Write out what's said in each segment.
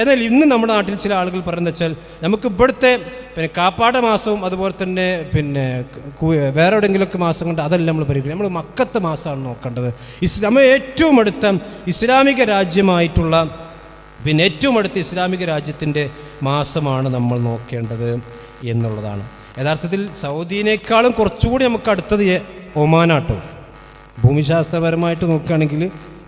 എന്നാൽ ഇന്ന് നമ്മുടെ നാട്ടിൽ ചില ആളുകൾ പറയുന്നത് വെച്ചാൽ നമുക്ക് ഇവിടുത്തെ കാപ്പാട മാസവും അതുപോലെ തന്നെ വേറെ എവിടെയെങ്കിലുമൊക്കെ മാസം കൊണ്ട് അതല്ല നമ്മൾ പരിഗണിക്കുക. നമ്മൾ മക്കത്തെ മാസമാണ് നോക്കേണ്ടത്. നമ്മൾ ഏറ്റവും അടുത്ത ഇസ്ലാമിക രാജ്യമായിട്ടുള്ള ഏറ്റവും അടുത്ത ഇസ്ലാമിക രാജ്യത്തിൻ്റെ മാസമാണ് നമ്മൾ നോക്കേണ്ടത് എന്നുള്ളതാണ്. യഥാർത്ഥത്തിൽ സൗദിനേക്കാളും കുറച്ചുകൂടി നമുക്ക് അടുത്തത് ഒമാനാട്ടോ. ഭൂമിശാസ്ത്രപരമായിട്ട് നോക്കുകയാണെങ്കിൽ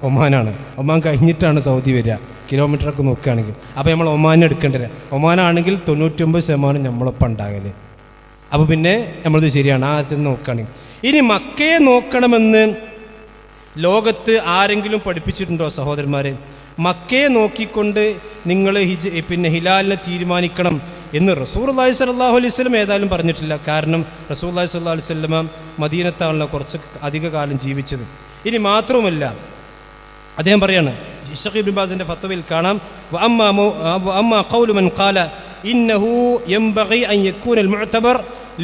ഒമാനാണ്. ഒമാൻ കഴിഞ്ഞിട്ടാണ് സൗദി വരിക, കിലോമീറ്ററൊക്കെ നോക്കുകയാണെങ്കിൽ. അപ്പോൾ നമ്മൾ ഒമാനെ എടുക്കേണ്ടത്. ഒമാനാണെങ്കിൽ 99% നമ്മളൊപ്പം ഉണ്ടാകൽ. അപ്പോൾ പിന്നെ നമ്മളത് ശരിയാണ് ആ ചെന്ന് നോക്കുകയാണെങ്കിൽ. ഇനി മക്കയെ നോക്കണമെന്ന് ലോകത്ത് ആരെങ്കിലും പഠിപ്പിച്ചിട്ടുണ്ടോ സഹോദരന്മാരെ? മക്കയെ നോക്കിക്കൊണ്ട് നിങ്ങൾ ഹിലാലിനെ തീരുമാനിക്കണം എന്ന് റസൂലുള്ളാഹി സ്വല്ലല്ലാഹു അലൈഹി വസല്ലം ഏതായാലും പറഞ്ഞിട്ടില്ല. കാരണം റസൂലുള്ളാഹി സ്വല്ലല്ലാഹു അലൈഹി വസല്ലം മദീനത്താണല്ലോ കുറച്ച് അധിക കാലം ജീവിച്ചത്. ഇനി മാത്രവുമല്ല, അദ്ദേഹം പറയാണ്, ഷെയ്ഖ് ഇബ്നു ബാസിന്റെ ഫത്വയിൽ കാണാം, വഅമ്മാ ഖൗലു മൻ ഖാല ഇന്നഹു യൻബഗി അൻ യകൂന അൽ മുഅ്തബർ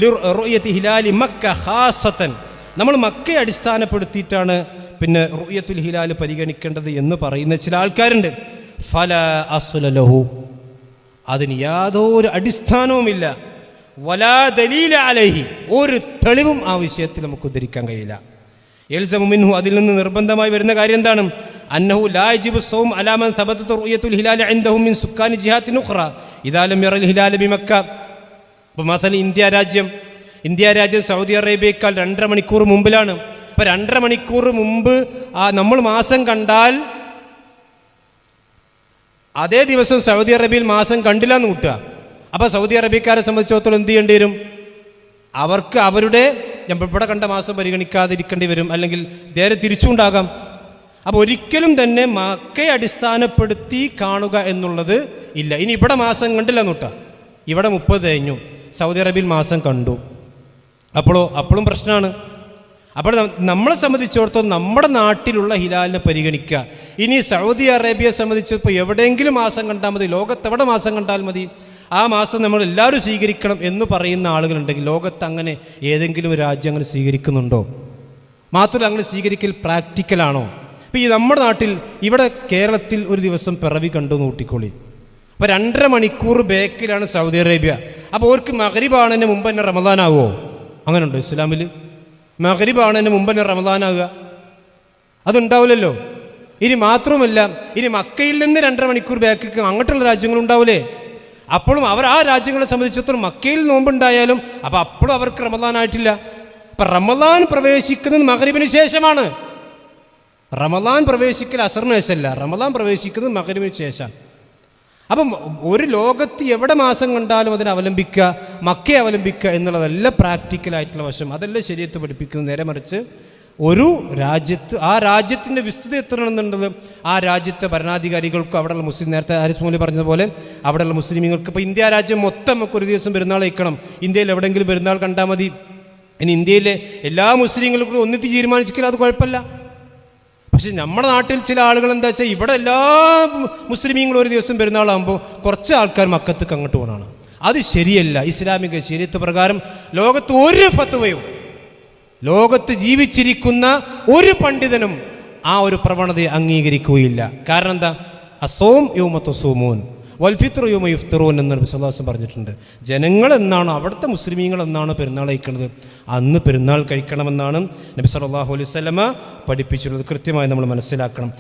ലിറുയതി ഹിലാലി മക്ക ഖാസതൻ. നമ്മൾ മക്കയെ അടിസ്ഥാനപ്പെടുത്തിയിട്ടാണ് റുയത്തുൽ ഹിലാൽ പരിഗണിക്കേണ്ടത് എന്ന് പറയുന്ന ചില ആൾക്കാരുണ്ട്. ഫലാ അസ്ല ലഹു, അതിന് യാതൊരു അടിസ്ഥാനവുമില്ല. വലാ ദലീല അലൈഹി, ഒരു തെളിവും ആ വിഷയത്തിൽ നമുക്ക് ഉദ്ധരിക്കാൻ കഴിയില്ല. യൽസമു മിൻഹു, അതിൽ നിന്ന് നിർബന്ധമായി വരുന്ന കാര്യം എന്താണ്? അന്നഹു ലാ യജിബു സൗം അലാ മൻ സബതത റുയത്തുൽ ഹിലാൽ ഇൻദഹു മിൻ സുക്കാനി ജിഹാത്തിൻ ഉഖ്റ ഇദാ ലം യറൽ ഹിലാൽ ബിമക്ക. അപ്പോൾ മസല ഇന്ത്യ രാജ്യം സൗദി അറേബ്യയേക്കാൾ 2.5 മണിക്കൂർ മുമ്പിലാണ്. അപ്പോൾ 2.5 മണിക്കൂർ മുമ്പ് നമ്മൾ മാസം കണ്ടാൽ അതേ ദിവസം സൗദി അറേബ്യയിൽ മാസം കണ്ടില്ല എന്ന് കൂട്ടുക. അപ്പോൾ സൗദി അറേബ്യക്കാരെ സംബന്ധിച്ചിടത്തോളം എന്ത് ചെയ്യേണ്ടി വരും? അവർക്ക് അവരുടെ ഇവിടെ കണ്ട മാസം പരിഗണിക്കാതിരിക്കേണ്ടി വരും, അല്ലെങ്കിൽ നേരെ തിരിച്ചുണ്ടാകാം. അപ്പോൾ ഒരിക്കലും തന്നെ മക്കയെ അടിസ്ഥാനപ്പെടുത്തി കാണുക എന്നുള്ളത് ഇല്ല. ഇനി ഇവിടെ മാസം കണ്ടില്ല എന്ന് കൂട്ടുക, ഇവിടെ 30 കഴിഞ്ഞു, സൗദി അറേബ്യയിൽ മാസം കണ്ടു, അപ്പോഴും പ്രശ്നമാണ്. അപ്പോൾ നമ്മളെ സംബന്ധിച്ചിടത്തോളം നമ്മുടെ നാട്ടിലുള്ള ഹിലാലിനെ പരിഗണിക്കുക. ഇനി സൗദി അറേബ്യയെ സംബന്ധിച്ചിപ്പോൾ എവിടെയെങ്കിലും മാസം കണ്ടാൽ മതി, ലോകത്തെവിടെ മാസം കണ്ടാൽ മതി, ആ മാസം നമ്മൾ എല്ലാവരും സ്വീകരിക്കണം എന്ന് പറയുന്ന ആളുകളുണ്ടെങ്കിൽ ലോകത്ത് അങ്ങനെ ഏതെങ്കിലും രാജ്യം അങ്ങനെ സ്വീകരിക്കുന്നുണ്ടോ? മാത്രമല്ല, അങ്ങനെ സ്വീകരിക്കൽ പ്രാക്ടിക്കലാണോ? ഇപ്പോൾ നമ്മുടെ നാട്ടിൽ ഇവിടെ കേരളത്തിൽ ഒരു ദിവസം പിറവി കണ്ടു കൂട്ടിക്കോളി. അപ്പോൾ 2.5 മണിക്കൂർ ബാക്കിലാണ് സൗദി അറേബ്യ. അപ്പോൾ അവർക്ക് മഗ്രിബാണതിന് മുമ്പ് തന്നെ റമദാനാകുമോ? അങ്ങനെ ഉണ്ടോ ഇസ്ലാമിൽ? മഗ്രിബാണതിന് മുമ്പ് തന്നെ റമദാനാകുക? അതുണ്ടാവില്ലല്ലോ. ഇനി മാത്രവുമല്ല, ഇനി മക്കയിൽ നിന്ന് 2.5 മണിക്കൂർ ബാക്കിക്ക് അങ്ങോട്ടുള്ള രാജ്യങ്ങളുണ്ടാവില്ലേ? അപ്പോഴും ആ രാജ്യങ്ങളെ സംബന്ധിച്ചിടത്തോളം മക്കയിൽ നോമ്പുണ്ടായാലും അപ്പോഴും അവർക്ക് റമദാനായിട്ടില്ല. അപ്പം റമദാൻ പ്രവേശിക്കുന്നത് മഗ്രിബിന് ശേഷമാണ്. റമദാൻ പ്രവേശിക്കൽ അസറിന് ശേഷമല്ല, റമദാൻ പ്രവേശിക്കുന്നത് മഗ്രിബിന് ശേഷം. അപ്പം ഒരു ലോകത്ത് എവിടെ മാസം കണ്ടാലും അതിനെ അവലംബിക്കുക, മക്കയെ അവലംബിക്കുക എന്നുള്ളതല്ല പ്രാക്ടിക്കലായിട്ടുള്ള വശം. അതല്ല ശരീഅത്ത് പഠിപ്പിക്കുന്നത്. നേരെ മറിച്ച് ഒരു രാജ്യത്ത് ആ രാജ്യത്തിൻ്റെ വിസ്തൃതി എത്തണമെന്നുള്ളത് ആ രാജ്യത്തെ ഭരണാധികാരികൾക്കും അവിടെയുള്ള മുസ്ലിം, നേരത്തെ ഹാരിസ് മൗലവി പറഞ്ഞതുപോലെ അവിടെയുള്ള മുസ്ലിമീങ്ങൾക്ക്. ഇപ്പോൾ ഇന്ത്യ രാജ്യം മൊത്തം നമുക്ക് ഒരു ദിവസം പെരുന്നാൾ വയ്ക്കണം, ഇന്ത്യയിൽ എവിടെയെങ്കിലും പെരുന്നാൾ കണ്ടാൽ മതി. ഇനി ഇന്ത്യയിലെ എല്ലാ മുസ്ലിങ്ങൾക്കും ഒന്നിച്ച് തീരുമാനിച്ചില്ല, അത് കുഴപ്പമില്ല. പക്ഷെ നമ്മുടെ നാട്ടിൽ ചില ആളുകൾ എന്താ വെച്ചാൽ ഇവിടെ എല്ലാ മുസ്ലിമീങ്ങളും ഒരു ദിവസം പെരുന്നാളാകുമ്പോൾ കുറച്ച് ആൾക്കാർ മക്കത്തേക്ക് അങ്ങോട്ട് പോകണമാണ്. അത് ശരിയല്ല. ഇസ്ലാമിക ശരീഅത്ത് പ്രകാരം ലോകത്ത് ഒരു ഫത്വയും, ലോകത്ത് ജീവിച്ചിരിക്കുന്ന ഒരു പണ്ഡിതനും ആ ഒരു പ്രവണതയെ അംഗീകരിക്കുകയില്ല. കാരണം എന്താ? അസോം യൗമ തസൂമൂൻ വൽ ഫിത്റു യൗമ യുഫ്തിറൂൻ എന്ന് നബി സല്ലല്ലാഹു അലൈഹി വസല്ലം പറഞ്ഞിട്ടുണ്ട്. ജനങ്ങൾ എന്നാണോ, അവിടുത്തെ മുസ്ലിമീങ്ങൾ എന്നാണോ പെരുന്നാൾ കഴിക്കുന്നത്, അന്ന് പെരുന്നാൾ കഴിക്കണമെന്നാണ് നബി സല്ലല്ലാഹു അലൈഹി വസല്ലം പഠിപ്പിച്ചിട്ടുള്ളത്. കൃത്യമായി നമ്മൾ മനസ്സിലാക്കണം.